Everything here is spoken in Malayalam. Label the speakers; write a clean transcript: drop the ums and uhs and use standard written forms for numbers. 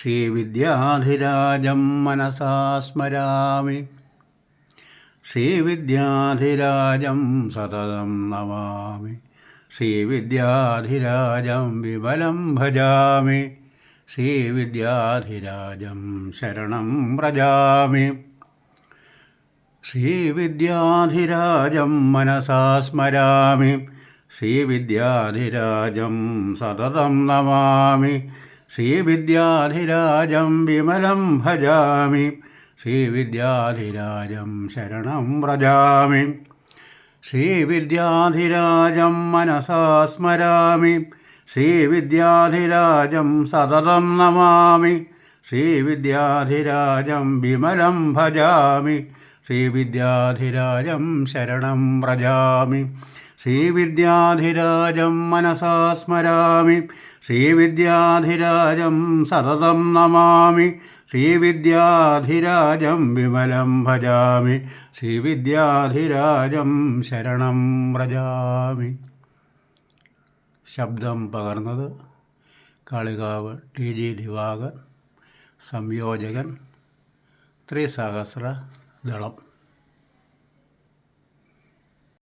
Speaker 1: ശ്രീവിദ്യാധിരാജം മനസാ സ്മരാമി. ശ്രീവിദ്യാധിരാജം സതതം നമാമി. ശ്രീവിദ്യാധിരാജം വിമലം ഭജാമി. ശ്രീവിദ്യാധിരാജം ശരണം വ്രജാമി. ശ്രീവിദ്യാധിരാജം മനസാ സ്മരാമി. ശ്രീവിദ്യാധിരാജം സതതം നമാമി. ശ്രീവിദ്യാധിരാജം വിമലം ഭജാമി. ശ്രീവിദ്യാധിരാജം ശരണം വ്രജാമി. ശ്രീവിദ്യാധിരാജം മനസാ സ്മരാമി. ശ്രീവിദ്യാധിരാജം സതതം നമാമി. ശ്രീവിദ്യാധിരാജം വിമലം ഭജാമി. ശ്രീവിദ്യാധിരാജം ശരണം വ്രജാമി. ശ്രീവിദ്യാധിരാജം മനസാ സ്മരാമി. ശ്രീവിദ്യാധിരാജം സതതം നമാമി. ശ്രീവിദ്യാധിരാജം വിമലം ഭജാമി. ശ്രീവിദ്യാധിരാജം ശരണം വ്രജാമി. ശബ്ദം പകർന്നത് കാളികാവ് TG ദിവാകർ. സംയോജകൻ ത്രിസഹസ്ര ദളം.